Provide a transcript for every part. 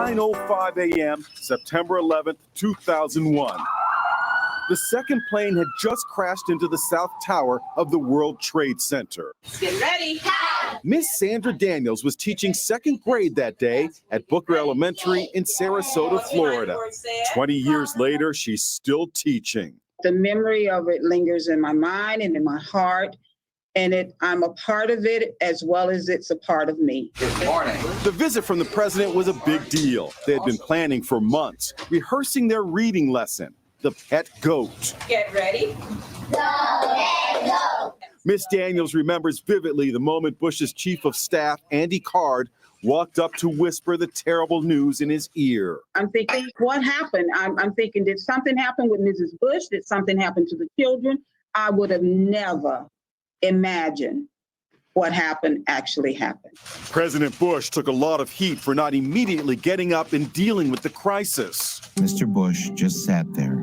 9:05 a.m., September 11th, 2001. The second plane had just crashed into the South Tower of the World Trade Center. Get ready. Miss Sandra Daniels was teaching second grade that day at Booker Elementary in Sarasota, Florida. 20 years later, she's still teaching. The memory of it lingers in my mind and in my heart. And I'm a part of it as well as it's a part of me. Good morning. The visit from the president was a big deal. They had been planning for months, rehearsing their reading lesson, The Pet Goat. Get ready. Go. Miss Daniels remembers vividly the moment Bush's chief of staff, Andy Card, walked up to whisper the terrible news in his ear. I'm thinking, what happened? I'm thinking, did something happen with Mrs. Bush? Did something happen to the children? I would have never imagined what happened actually happened. President Bush took a lot of heat for not immediately getting up and dealing with the crisis. Mr. Bush just sat there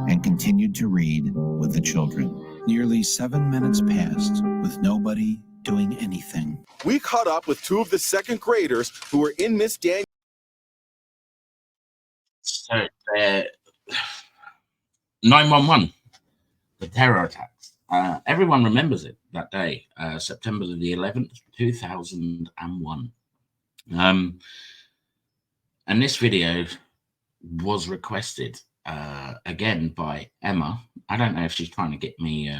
and continued to read with the children. Nearly 7 minutes passed with nobody doing anything. We caught up with two of the second graders who were in Miss Daniels. So, 9/11, the terror attacks. Everyone remembers it that day, September the 11th, 2001. And this video was requested again by Emma. I don't know if she's trying to get me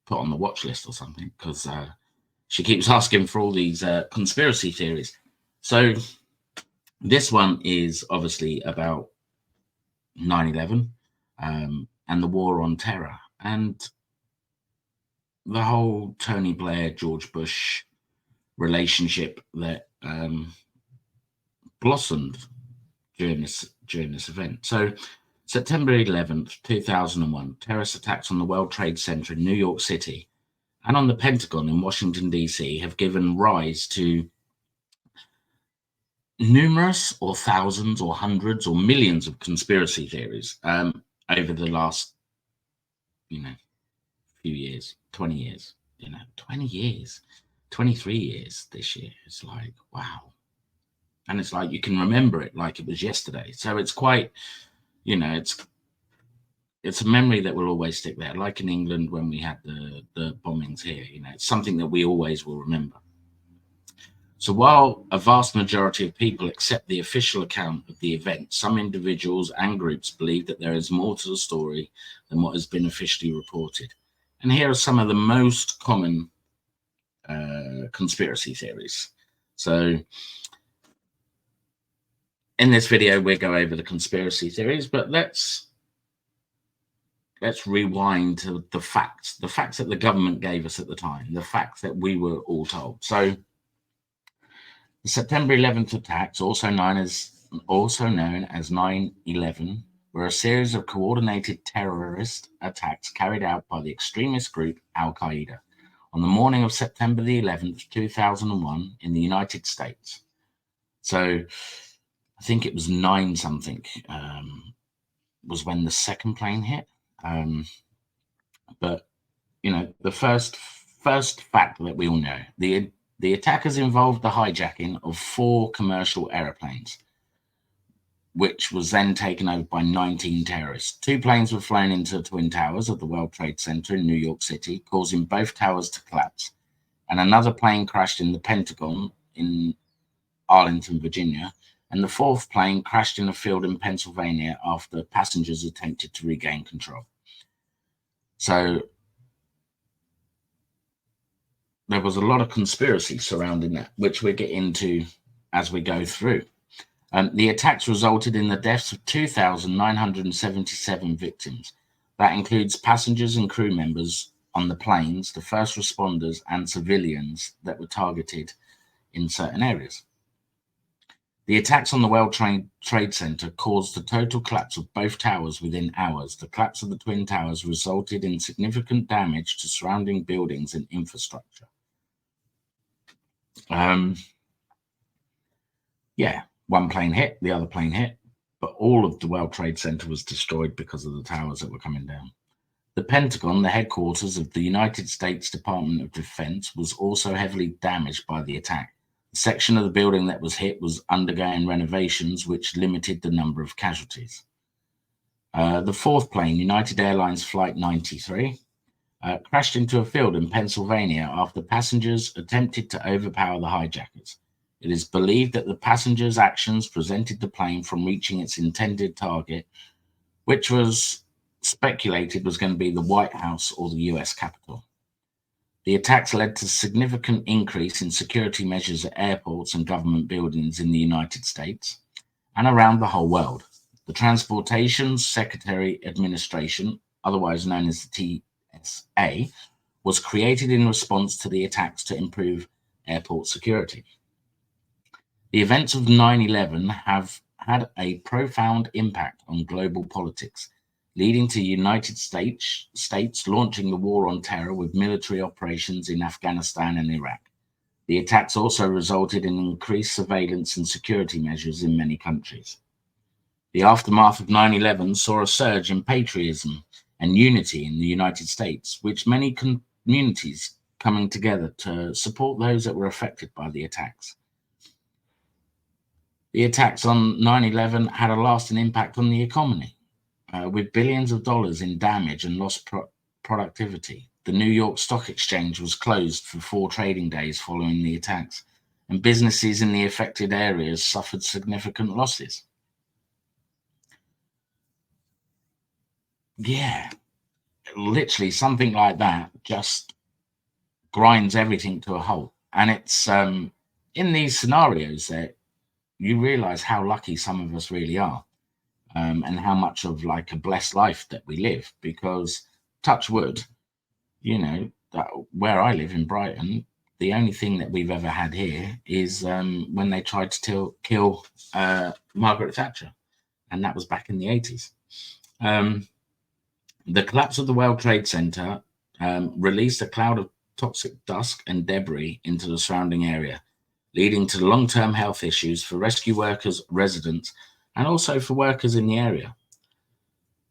put on the watch list or something, because she keeps asking for all these conspiracy theories. So this one is obviously about 9/11 and the war on terror and the whole Tony Blair, George Bush relationship that blossomed during this event. So September 11th, 2001, terrorist attacks on the World Trade Center in New York City and on the Pentagon in Washington, D.C. have given rise to numerous or thousands or hundreds or millions of conspiracy theories over the last, few years, 20 years, 20 years, 23 years this year. It's like, wow. And it's like you can remember it like it was yesterday. So it's quite, it's a memory that will always stick there. Like in England when we had the bombings here, it's something that we always will remember. So while a vast majority of people accept the official account of the event, some individuals and groups believe that there is more to the story than what has been officially reported. And here are some of the most common conspiracy theories. So in this video, we'll go over the conspiracy theories, but let's rewind to the facts that the government gave us at the time, the facts that we were all told. So the September 11th attacks, also known as 9/11, were a series of coordinated terrorist attacks carried out by the extremist group Al-Qaeda on the morning of September the 11th, 2001 in the United States. So I think it was 9 something was when the second plane hit. But, the first fact that we all know, the attackers involved the hijacking of 4 commercial aeroplanes, which was then taken over by 19 terrorists. 2 planes were flown into the Twin Towers of the World Trade Center in New York City, causing both towers to collapse. And another plane crashed in the Pentagon in Arlington, Virginia. And the 4th plane crashed in a field in Pennsylvania after passengers attempted to regain control. So there was a lot of conspiracy surrounding that, which we'll get into as we go through. The attacks resulted in the deaths of 2,977 victims. That includes passengers and crew members on the planes, the first responders, and civilians that were targeted in certain areas. The attacks on the World Trade Center caused the total collapse of both towers within hours. The collapse of the Twin Towers resulted in significant damage to surrounding buildings and infrastructure. One plane hit, the other plane hit, but all of the World Trade Center was destroyed because of the towers that were coming down. The Pentagon, the headquarters of the United States Department of Defense, was also heavily damaged by the attack. The section of the building that was hit was undergoing renovations, which limited the number of casualties. The fourth plane, United Airlines Flight 93, crashed into a field in Pennsylvania after passengers attempted to overpower the hijackers. It is believed that the passengers' actions prevented the plane from reaching its intended target, which was speculated was going to be the White House or the US Capitol. The attacks led to a significant increase in security measures at airports and government buildings in the United States and around the whole world. The Transportation Secretary Administration, otherwise known as the TSA, was created in response to the attacks to improve airport security. The events of 9/11 have had a profound impact on global politics, leading to the United States launching the war on terror with military operations in Afghanistan and Iraq. The attacks also resulted in increased surveillance and security measures in many countries. The aftermath of 9/11 saw a surge in patriotism and unity in the United States, with many communities coming together to support those that were affected by the attacks. The attacks on 9/11 had a lasting impact on the economy, with billions of dollars in damage and lost productivity. The New York Stock Exchange was closed for 4 trading days following the attacks, and businesses in the affected areas suffered significant losses. Yeah, literally something like that just grinds everything to a halt. And it's in these scenarios that you realize how lucky some of us really are, and how much of like a blessed life that we live, because touch wood, where I live in Brighton, the only thing that we've ever had here is when they tried to kill Margaret Thatcher, and that was back in the 80s. The collapse of the World Trade Center released a cloud of toxic dust and debris into the surrounding area, leading to long-term health issues for rescue workers, residents, and also for workers in the area.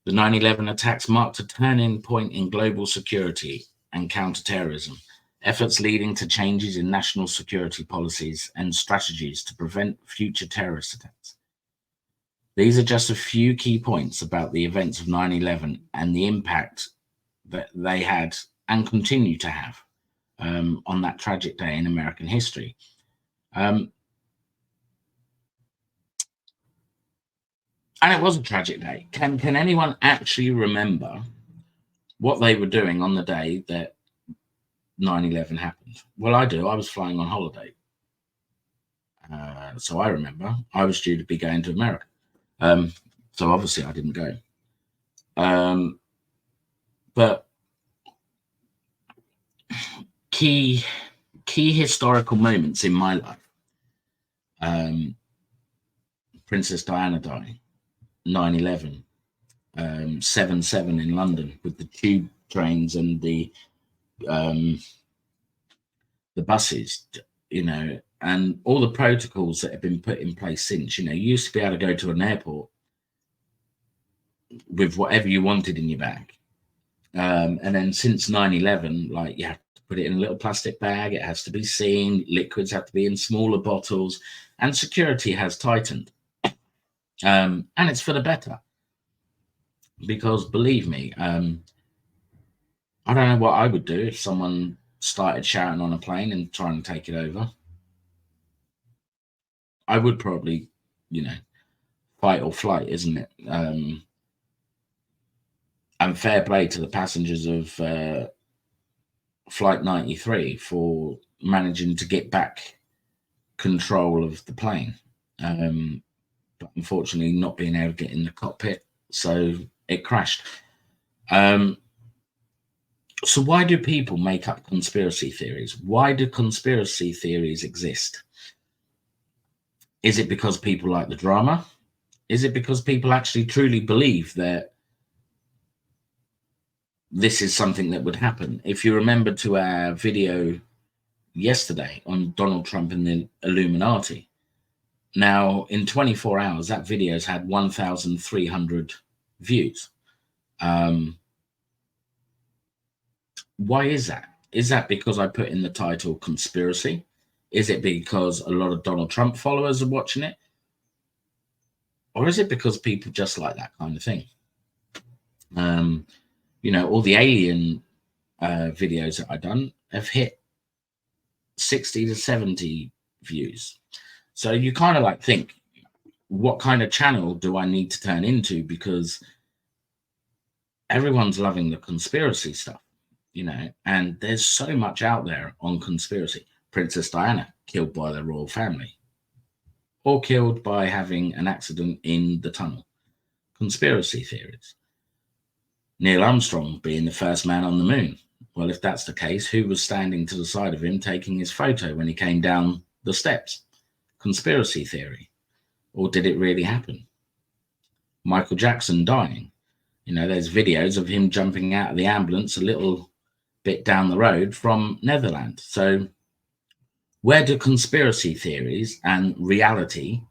The 9/11 attacks marked a turning point in global security and counterterrorism, efforts leading to changes in national security policies and strategies to prevent future terrorist attacks. These are just a few key points about the events of 9/11 and the impact that they had and continue to have on that tragic day in American history. And it was a tragic day. Can anyone actually remember what they were doing on the day that 9/11 happened? Well, I do. I was flying on holiday. So I remember I was due to be going to America. So obviously I didn't go. But key historical moments in my life. Princess Diana dying, 9/11, 7/7 in London with the tube trains and the buses, and all the protocols that have been put in place since. You used to be able to go to an airport with whatever you wanted in your bag. And then since 9/11, like, you have to put it in a little plastic bag. It has to be seen. Liquids have to be in smaller bottles, and security has tightened. And it's for the better, because believe me, I don't know what I would do if someone started shouting on a plane and trying to take it over. I would probably, fight or flight, isn't it? And fair play to the passengers of Flight 93 for managing to get back control of the plane. But unfortunately not being able to get in the cockpit, so it crashed. So why do people make up conspiracy theories? Why do conspiracy theories exist? Is it because people like the drama? Is it because people actually truly believe that this is something that would happen? If you remember to our video yesterday on Donald Trump and the Illuminati, now in 24 hours, that video's had 1,300 views. Why is that? Is that because I put in the title conspiracy? Is it because a lot of Donald Trump followers are watching it? Or is it because people just like that kind of thing? You know, all the alien videos that I've done have hit 60 to 70 views. So you kind of like think, what kind of channel do I need to turn into? Because everyone's loving the conspiracy stuff, you know, and there's so much out there on conspiracy. Princess Diana killed by the royal family, or killed by having an accident in the tunnel. Conspiracy theories. Neil Armstrong being the first man on the moon. Well, if that's the case, who was standing to the side of him taking his photo when he came down the steps? Conspiracy theory. Or did it really happen? Michael Jackson dying. You know, there's videos of him jumping out of the ambulance a little bit down the road from Netherlands. So where do conspiracy theories and reality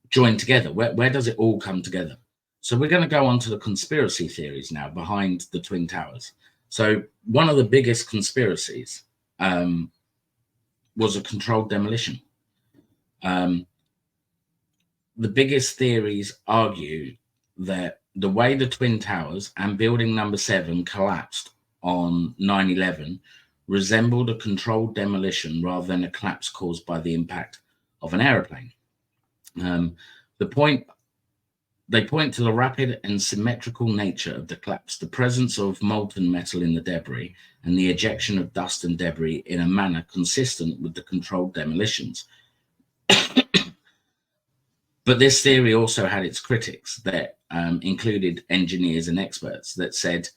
join together? Where does it all come together? So we're going to go on to the conspiracy theories now behind the Twin Towers. So one of the biggest conspiracies was a controlled demolition. The biggest theories argue that the way the Twin Towers and building number 7 collapsed on 9/11 resembled a controlled demolition rather than a collapse caused by the impact of an aeroplane. They point to the rapid and symmetrical nature of the collapse, the presence of molten metal in the debris, and the ejection of dust and debris in a manner consistent with the controlled demolitions. But this theory also had its critics that included engineers and experts that said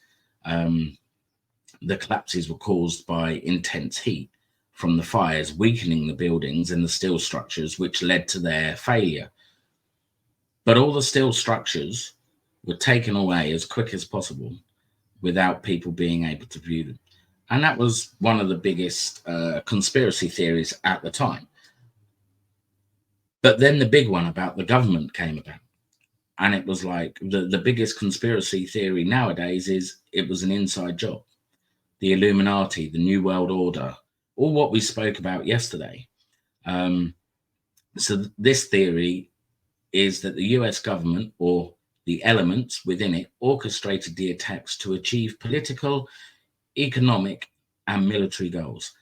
the collapses were caused by intense heat from the fires, weakening the buildings and the steel structures, which led to their failure. But all the steel structures were taken away as quick as possible without people being able to view them. And that was one of the biggest conspiracy theories at the time. But then the big one about the government came about. And it was like the biggest conspiracy theory nowadays is it was an inside job. The Illuminati, the New World Order, all what we spoke about yesterday. So this theory is that the US government or the elements within it orchestrated the attacks to achieve political, economic, and military goals.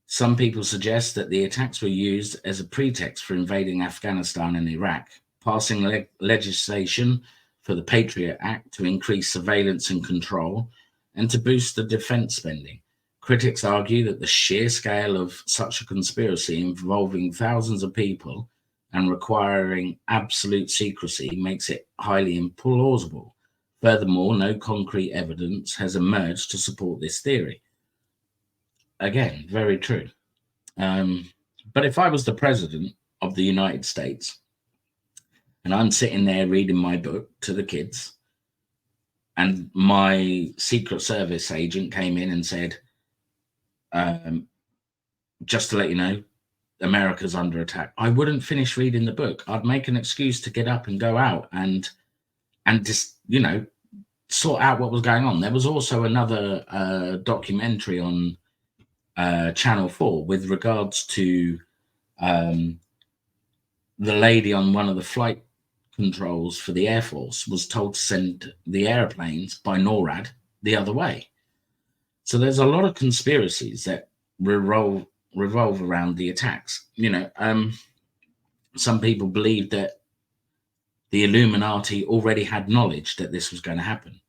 Some people suggest that the attacks were used as a pretext for invading Afghanistan and Iraq, passing legislation for the Patriot Act to increase surveillance and control, and to boost the defense spending. Critics argue that the sheer scale of such a conspiracy involving thousands of people and requiring absolute secrecy makes it highly implausible. Furthermore, no concrete evidence has emerged to support this theory. Again, very true. But if I was the president of the United States and I'm sitting there reading my book to the kids, and my Secret Service agent came in and said, just to let you know, America's under attack, I wouldn't finish reading the book. I'd make an excuse to get up and go out and just, you know, sort out what was going on. There was also another documentary on Channel 4 with regards to the lady on one of the flight controls for the Air Force was told to send the airplanes by NORAD the other way. So there's a lot of conspiracies that revolve around the attacks. You know, some people believe that the Illuminati already had knowledge that this was going to happen,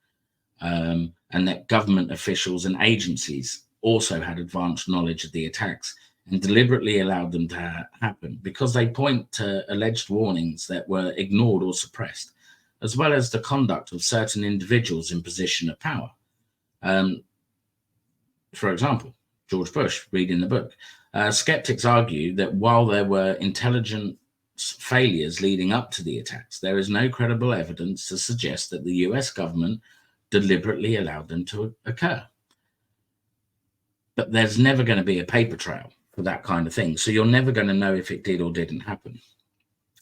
and that government officials and agencies also had advanced knowledge of the attacks and deliberately allowed them to happen because they point to alleged warnings that were ignored or suppressed, as well as the conduct of certain individuals in position of power. For example, George Bush, reading the book. Skeptics argue that while there were intelligence failures leading up to the attacks, there is no credible evidence to suggest that the US government deliberately allowed them to occur. But there's never going to be a paper trail for that kind of thing. So you're never going to know if it did or didn't happen.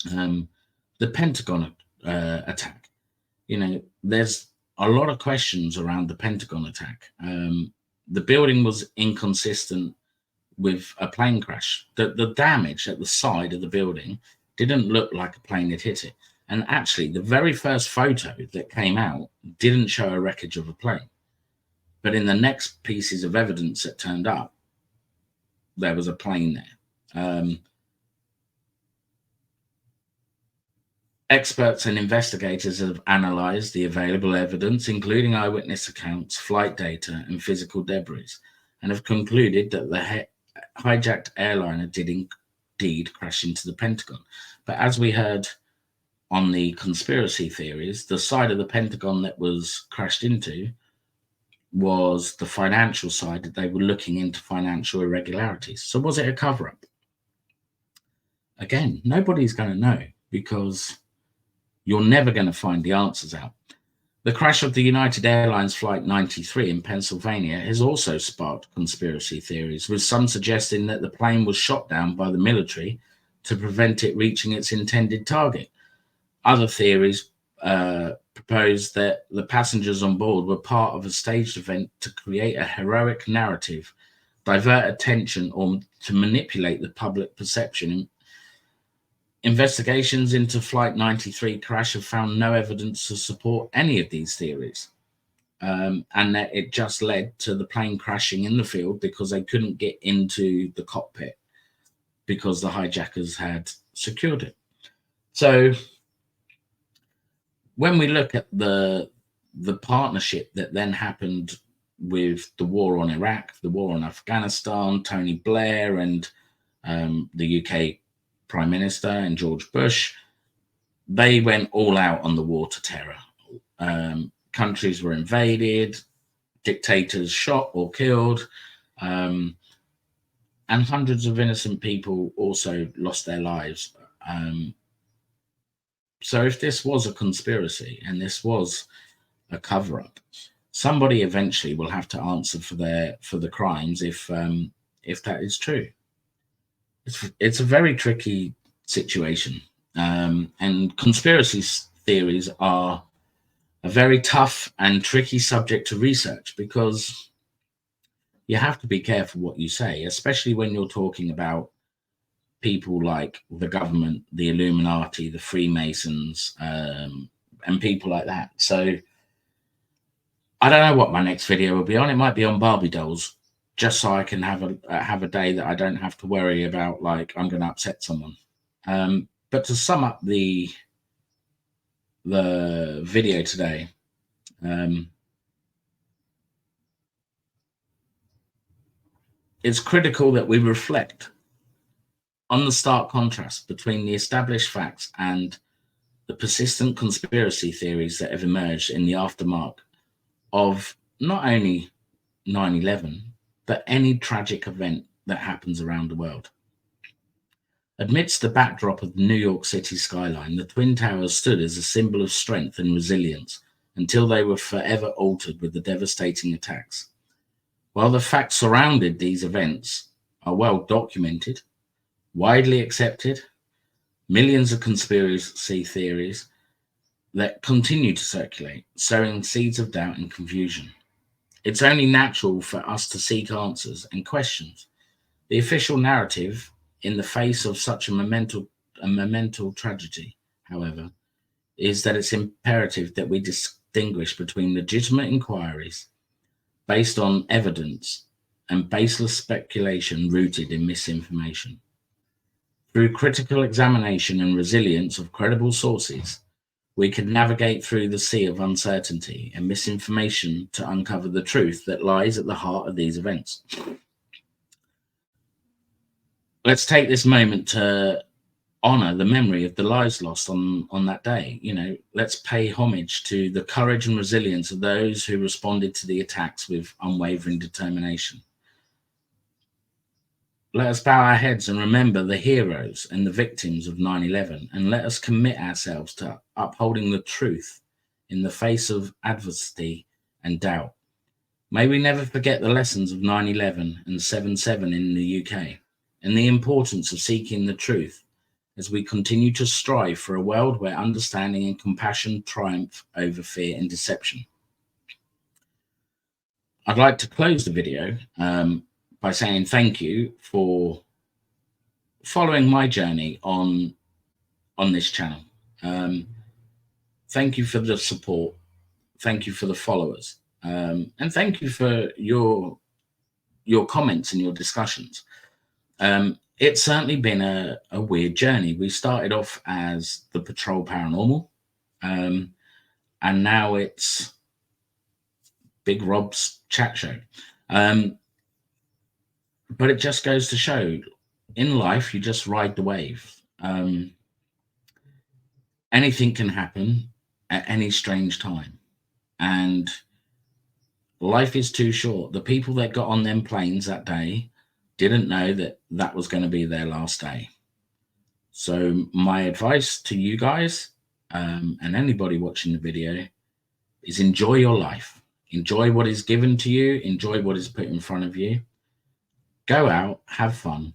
The Pentagon attack, you know, there's a lot of questions around the Pentagon attack. The building was inconsistent with a plane crash. The damage at the side of the building didn't look like a plane had hit it. And actually, the very first photo that came out didn't show a wreckage of a plane. But in the next pieces of evidence that turned up, there was a plane there. Experts and investigators have analysed the available evidence, including eyewitness accounts, flight data, and physical debris, and have concluded that the hijacked airliner did indeed crash into the Pentagon. But as we heard on the conspiracy theories, the side of the Pentagon that was crashed into was the financial side, that they were looking into financial irregularities. So was it a cover-up? Again, nobody's going to know, because you're never going to find the answers out. The crash of the United Airlines Flight 93 in Pennsylvania has also sparked conspiracy theories, with some suggesting that the plane was shot down by the military to prevent it reaching its intended target. Other theories propose that the passengers on board were part of a staged event to create a heroic narrative, divert attention, or to manipulate the public perception. Investigations into Flight 93 crash have found no evidence to support any of these theories, and that it just led to the plane crashing in the field because they couldn't get into the cockpit because the hijackers had secured it. So when we look at the partnership that then happened with the war on Iraq, the war on Afghanistan, Tony Blair and the UK Prime Minister and George Bush, they went all out on the war to terror. Countries were invaded, dictators shot or killed, and hundreds of innocent people also lost their lives. So if this was a conspiracy and this was a cover-up, somebody eventually will have to answer for the crimes if that is true. It's a very tricky situation, and conspiracy theories are a very tough and tricky subject to research, because you have to be careful what you say, especially when you're talking about people like the government, the Illuminati, the Freemasons, and people like that. So I don't know what my next video will be on. It might be on Barbie dolls, just so I can have a day that I don't have to worry about, like, I'm going to upset someone. But to sum up the video today, it's critical that we reflect on the stark contrast between the established facts and the persistent conspiracy theories that have emerged in the aftermath of not only 9/11, but any tragic event that happens around the world. Amidst the backdrop of the New York City skyline, the Twin Towers stood as a symbol of strength and resilience until they were forever altered with the devastating attacks. While the facts surrounding these events are well documented, widely accepted, millions of conspiracy theories that continue to circulate, sowing seeds of doubt and confusion. It's only natural for us to seek answers and questions. The official narrative in the face of such a monumental tragedy, however, is that it's imperative that we distinguish between legitimate inquiries based on evidence and baseless speculation rooted in misinformation. Through critical examination and resilience of credible sources, we can navigate through the sea of uncertainty and misinformation to uncover the truth that lies at the heart of these events. Let's take this moment to honor the memory of the lives lost on that day. Let's pay homage to the courage and resilience of those who responded to the attacks with unwavering determination. Let us bow our heads and remember the heroes and the victims of 9/11, and let us commit ourselves to upholding the truth in the face of adversity and doubt. May we never forget the lessons of 9/11 and 7/7 in the UK, and the importance of seeking the truth as we continue to strive for a world where understanding and compassion triumph over fear and deception. I'd like to close the video by saying thank you for following my journey on this channel. Thank you for the support. Thank you for the followers. And thank you for your comments and your discussions. It's certainly been a weird journey. We started off as the Patrol Paranormal, and now it's Big Rob's chat show. But it just goes to show, in life, you just ride the wave. Anything can happen at any strange time. And life is too short. The people that got on them planes that day didn't know that that was going to be their last day. So my advice to you guys, and anybody watching the video, is enjoy your life. Enjoy what is given to you. Enjoy what is put in front of you. Go out, have fun,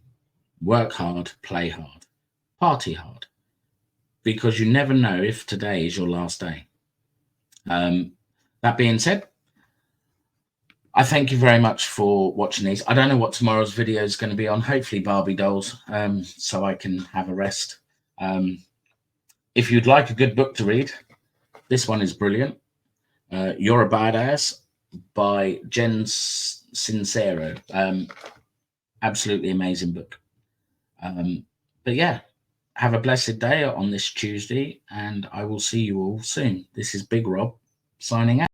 work hard, play hard, party hard, because you never know if today is your last day. That being said, I thank you very much for watching these. I don't know what tomorrow's video is going to be on. Hopefully Barbie dolls, so I can have a rest. If you'd like a good book to read, this one is brilliant. You're a Badass by Jen Sincero. Absolutely amazing book. But yeah, have a blessed day on this Tuesday, and I will see you all soon. This is Big Rob signing out.